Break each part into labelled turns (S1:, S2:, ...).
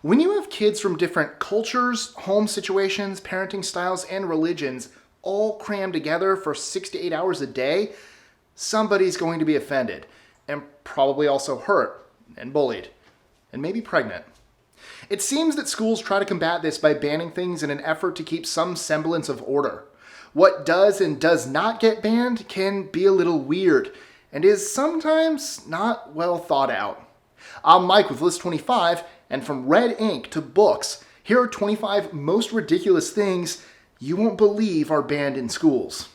S1: When you have kids from different cultures, home situations, parenting styles, and religions all crammed together for 6 to 8 hours a day, somebody's going to be offended and probably also hurt and bullied and maybe pregnant. It seems that schools try to combat this by banning things in an effort to keep some semblance of order. What does and does not get banned can be a little weird and is sometimes not well thought out. I'm Mike with List 25, and from red ink to books, here are 25 most ridiculous things you won't believe are banned in schools.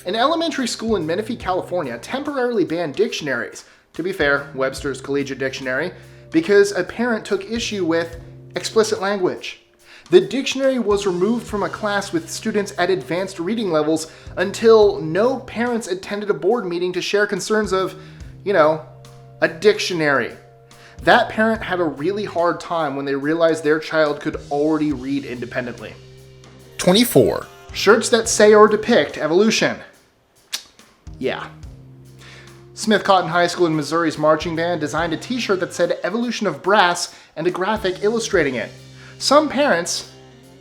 S1: An elementary school in Menifee, California temporarily banned dictionaries, to be fair, Webster's Collegiate Dictionary, because a parent took issue with explicit language. The dictionary was removed from a class with students at advanced reading levels until no parents attended a board meeting to share concerns of, a dictionary. That parent had a really hard time when they realized their child could already read independently.
S2: 24.
S1: Shirts that say or depict evolution. Yeah. Smith Cotton High School in Missouri's marching band designed a t-shirt that said evolution of brass and a graphic illustrating it. Some parents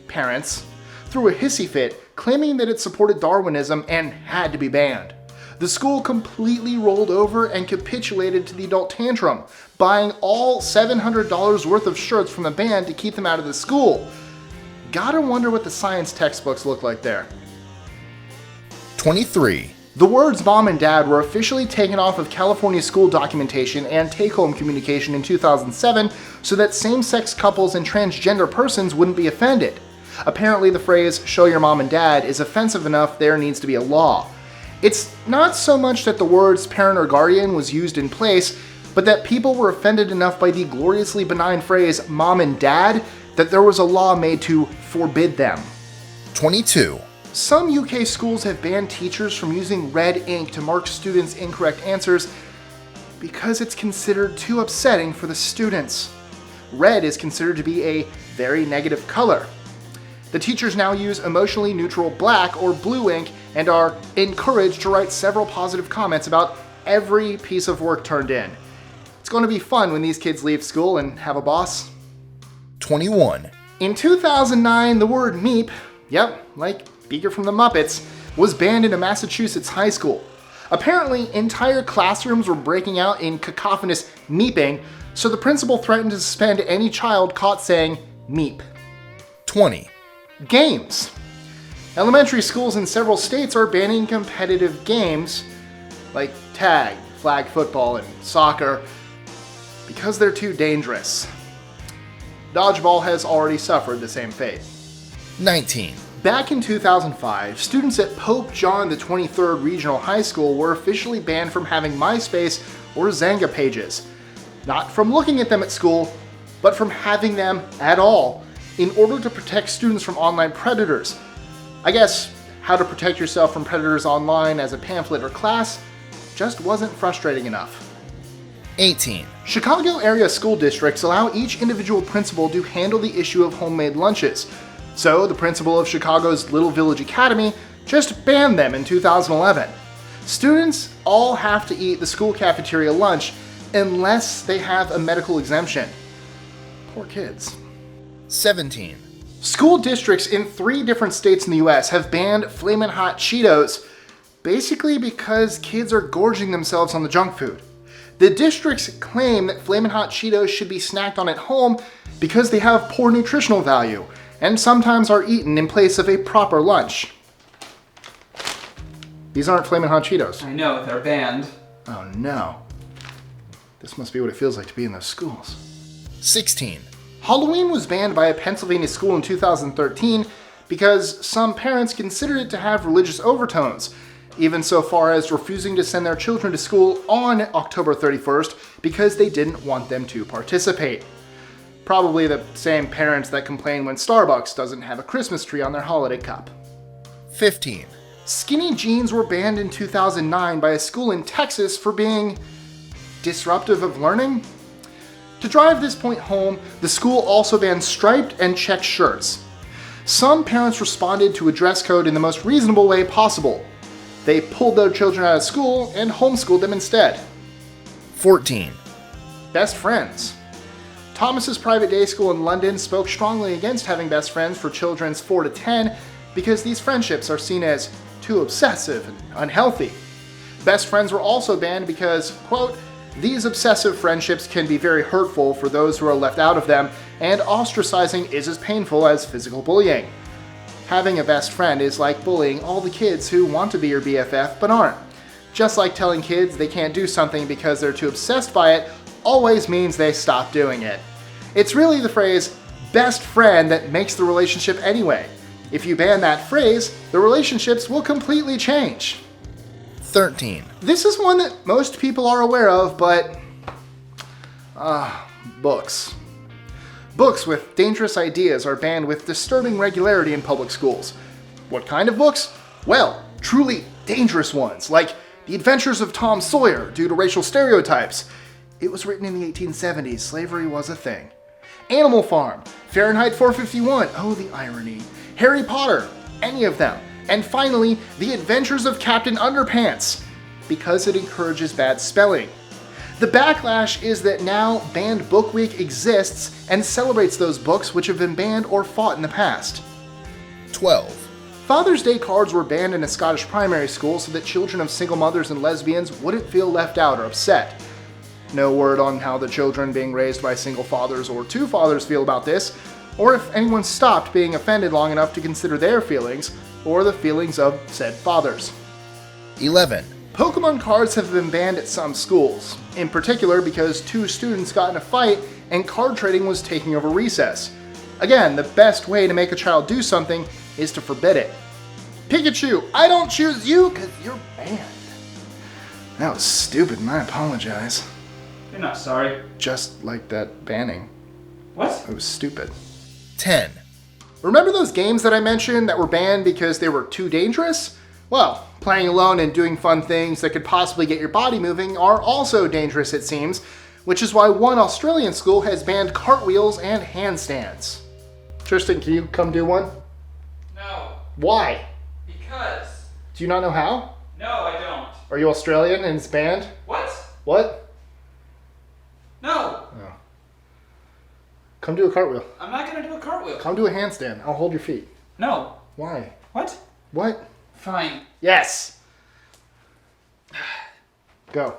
S1: threw a hissy fit, claiming that it supported Darwinism and had to be banned. The school completely rolled over and capitulated to the adult tantrum, buying all $700 worth of shirts from the band to keep them out of the school. Gotta wonder what the science textbooks look like there.
S2: 23.
S1: The words mom and dad were officially taken off of California school documentation and take-home communication in 2007 so that same-sex couples and transgender persons wouldn't be offended. Apparently the phrase, show your mom and dad, is offensive enough there needs to be a law. It's not so much that the words parent or guardian was used in place, but that people were offended enough by the gloriously benign phrase mom and dad that there was a law made to forbid them.
S2: 22.
S1: Some UK schools have banned teachers from using red ink to mark students' incorrect answers because it's considered too upsetting for the students. Red is considered to be a very negative color. The teachers now use emotionally neutral black or blue ink and are encouraged to write several positive comments about every piece of work turned in. It's going to be fun when these kids leave school and have a boss.
S2: 21.
S1: In 2009, the word meep, like Beaker from the Muppets, was banned in a Massachusetts high school. Apparently, entire classrooms were breaking out in cacophonous meeping, so the principal threatened to suspend any child caught saying meep.
S2: 20.
S1: Games. Elementary schools in several states are banning competitive games like tag, flag football, and soccer because they're too dangerous. Dodgeball has already suffered the same fate.
S2: 19.
S1: Back in 2005, students at Pope John XXIII Regional High School were officially banned from having MySpace or Zanga pages. Not from looking at them at school, but from having them at all, in order to protect students from online predators. I guess how to protect yourself from predators online as a pamphlet or class just wasn't frustrating enough.
S2: 18.
S1: Chicago area school districts allow each individual principal to handle the issue of homemade lunches. So the principal of Chicago's Little Village Academy just banned them in 2011. Students all have to eat the school cafeteria lunch unless they have a medical exemption. Poor kids.
S2: 17.
S1: School districts in 3 different states in the US have banned Flamin Hot Cheetos, basically because kids are gorging themselves on the junk food. The districts claim that Flamin Hot Cheetos should be snacked on at home because they have poor nutritional value and sometimes are eaten in place of a proper lunch. These aren't Flamin Hot Cheetos.
S3: I know, they're banned.
S1: Oh no. This must be what it feels like to be in those schools.
S2: 16.
S1: Halloween was banned by a Pennsylvania school in 2013 because some parents considered it to have religious overtones, even so far as refusing to send their children to school on October 31st because they didn't want them to participate. Probably the same parents that complain when Starbucks doesn't have a Christmas tree on their holiday cup.
S2: 15.
S1: Skinny jeans were banned in 2009 by a school in Texas for being disruptive of learning. To drive this point home, the school also banned striped and checked shirts. Some parents responded to a dress code in the most reasonable way possible. They pulled their children out of school and homeschooled them instead.
S2: 14.
S1: Best friends. Thomas's private day school in London spoke strongly against having best friends for children's 4 to 10 because these friendships are seen as too obsessive and unhealthy. Best friends were also banned because, quote, these obsessive friendships can be very hurtful for those who are left out of them, and ostracizing is as painful as physical bullying. Having a best friend is like bullying all the kids who want to be your BFF but aren't. Just like telling kids they can't do something because they're too obsessed by it always means they stop doing it. It's really the phrase best friend that makes the relationship anyway. If you ban that phrase, the relationships will completely change.
S2: 13.
S1: This is one that most people are aware of, but books. Books with dangerous ideas are banned with disturbing regularity in public schools. What kind of books? Well, truly dangerous ones, like The Adventures of Tom Sawyer due to racial stereotypes. It was written in the 1870s. Slavery was a thing. Animal Farm, Fahrenheit 451, oh the irony. Harry Potter, any of them. And finally, The Adventures of Captain Underpants, because it encourages bad spelling. The backlash is that now Banned Book Week exists and celebrates those books which have been banned or fought in the past.
S2: 12.
S1: Father's Day cards were banned in a Scottish primary school so that children of single mothers and lesbians wouldn't feel left out or upset. No word on how the children being raised by single fathers or two fathers feel about this, or if anyone stopped being offended long enough to consider their feelings, or the feelings of said fathers.
S2: 11.
S1: Pokemon cards have been banned at some schools, in particular because 2 students got in a fight and card trading was taking over recess. Again, the best way to make a child do something is to forbid it. Pikachu, I don't choose you because you're banned. That was stupid and I apologize.
S3: You're not sorry.
S1: Just like that banning.
S3: What?
S1: It was stupid.
S2: 10.
S1: Remember those games that I mentioned that were banned because they were too dangerous? Well, playing alone and doing fun things that could possibly get your body moving are also dangerous, it seems, which is why one Australian school has banned cartwheels and handstands. Tristan, can you come do one?
S3: No.
S1: Why?
S3: Because.
S1: Do you not know how?
S3: No, I don't.
S1: Are you Australian and it's banned?
S3: What?
S1: What?
S3: No.
S1: Oh. Come do a cartwheel.
S3: I'm not gonna do a cartwheel.
S1: Come do a handstand. I'll hold your feet.
S3: No.
S1: Why?
S3: What?
S1: What?
S3: Fine.
S1: Yes! Go.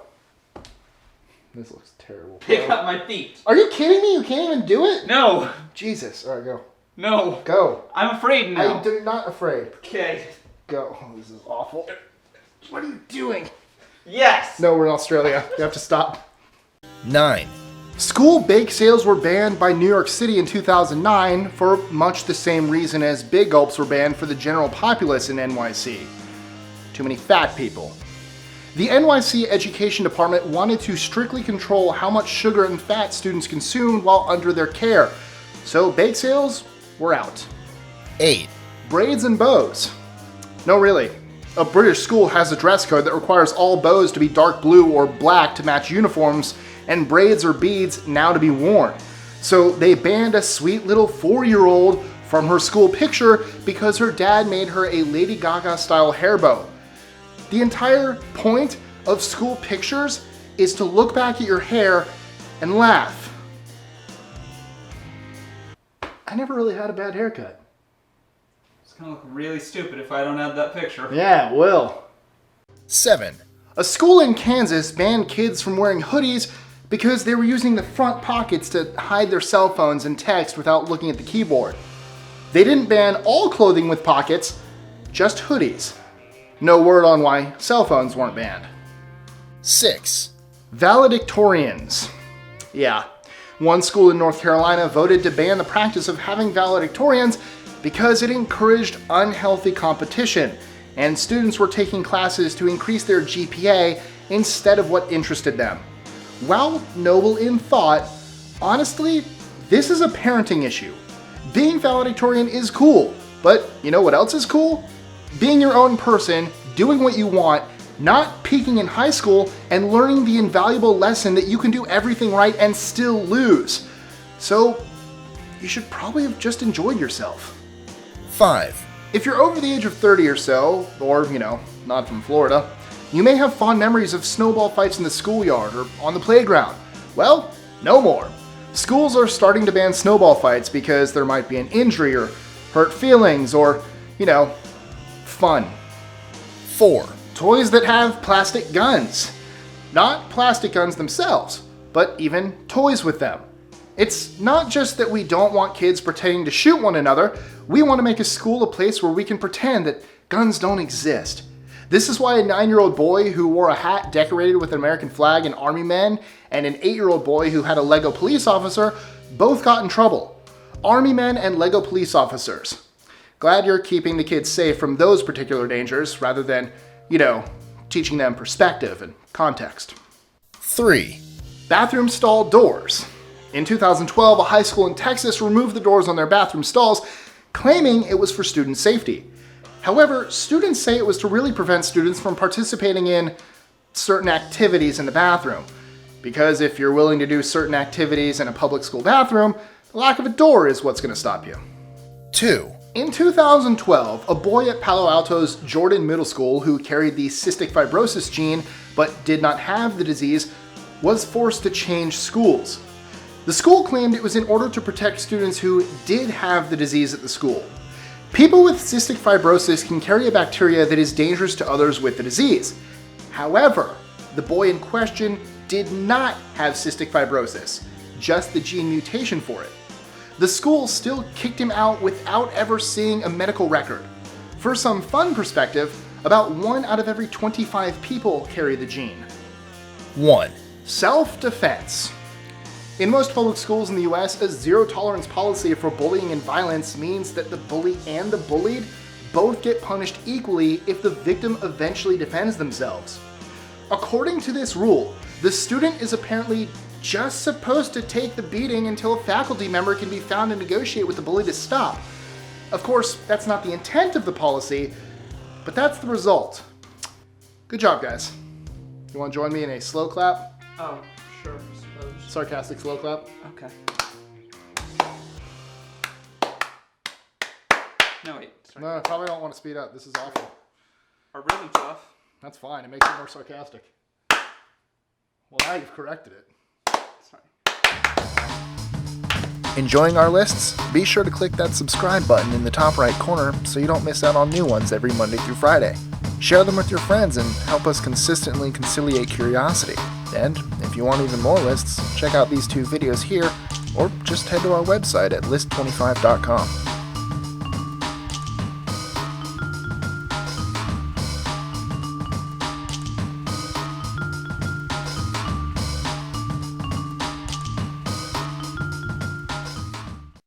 S1: This looks terrible.
S3: Pick up my feet.
S1: Are you kidding me? You can't even do it?
S3: No.
S1: Jesus. All right, go.
S3: No.
S1: Go.
S3: I'm afraid now.
S1: I'm not afraid.
S3: Okay.
S1: Go. Oh, this is awful. What are you doing?
S3: Yes.
S1: No, we're in Australia. You have to stop.
S2: 9.
S1: School bake sales were banned by New York City in 2009 for much the same reason as Big Gulps were banned for the general populace in NYC. Too many fat people. The NYC Education Department wanted to strictly control how much sugar and fat students consumed while under their care, so bake sales were out.
S2: 8.
S1: Braids and Bows. No, really. A British school has a dress code that requires all bows to be dark blue or black to match uniforms, and braids or beads now to be worn. So they banned a sweet little 4-year-old from her school picture because her dad made her a Lady Gaga style hair bow. The entire point of school pictures is to look back at your hair and laugh. I never really had a bad haircut.
S3: It's gonna look really stupid if I don't have that picture.
S1: Yeah, it will.
S2: 7.
S1: A school in Kansas banned kids from wearing hoodies because they were using the front pockets to hide their cell phones and text without looking at the keyboard. They didn't ban all clothing with pockets, just hoodies. No word on why cell phones weren't banned.
S2: 6.
S1: Valedictorians. Yeah, one school in North Carolina voted to ban the practice of having valedictorians because it encouraged unhealthy competition, and students were taking classes to increase their GPA instead of what interested them. While noble in thought, honestly, this is a parenting issue. Being valedictorian is cool, but you know what else is cool? Being your own person, doing what you want, not peaking in high school, and learning the invaluable lesson that you can do everything right and still lose. So, you should probably have just enjoyed yourself.
S2: 5.
S1: If you're over the age of 30 or so, or, not from Florida. You may have fond memories of snowball fights in the schoolyard or on the playground. Well, no more. Schools are starting to ban snowball fights because there might be an injury or hurt feelings or, fun.
S2: 4.
S1: Toys that have plastic guns. Not plastic guns themselves, but even toys with them. It's not just that we don't want kids pretending to shoot one another, we want to make a school a place where we can pretend that guns don't exist. This is why a 9-year-old boy who wore a hat decorated with an American flag and army men, and an 8-year-old boy who had a Lego police officer both got in trouble. Army men and Lego police officers. Glad you're keeping the kids safe from those particular dangers rather than, teaching them perspective and context.
S2: 3.
S1: Bathroom stall doors. In 2012, a high school in Texas removed the doors on their bathroom stalls, claiming it was for student safety. However, students say it was to really prevent students from participating in certain activities in the bathroom. Because if you're willing to do certain activities in a public school bathroom, the lack of a door is what's going to stop you.
S2: 2.
S1: In 2012, a boy at Palo Alto's Jordan Middle School who carried the cystic fibrosis gene but did not have the disease was forced to change schools. The school claimed it was in order to protect students who did have the disease at the school. People with cystic fibrosis can carry a bacteria that is dangerous to others with the disease. However, the boy in question did not have cystic fibrosis, just the gene mutation for it. The school still kicked him out without ever seeing a medical record. For some fun perspective, about 1 out of every 25 people carry the gene.
S2: 1.
S1: Self-defense. In most public schools in the US, a zero-tolerance policy for bullying and violence means that the bully and the bullied both get punished equally if the victim eventually defends themselves. According to this rule, the student is apparently just supposed to take the beating until a faculty member can be found and negotiate with the bully to stop. Of course, that's not the intent of the policy, but that's the result. Good job, guys. You want to join me in a slow clap?
S3: Oh, sure, suppose.
S1: Sarcastic slow clap?
S3: Okay. No, wait. Sorry.
S1: No, I probably don't want to speed up. This is awful.
S3: Our rhythm's off.
S1: That's fine. It makes it more sarcastic. Well, now you've corrected it.
S3: Sorry.
S2: Enjoying our lists? Be sure to click that subscribe button in the top right corner so you don't miss out on new ones every Monday through Friday. Share them with your friends and help us consistently conciliate curiosity. And if you want even more lists, check out these 2 videos here or just head to our website at list25.com.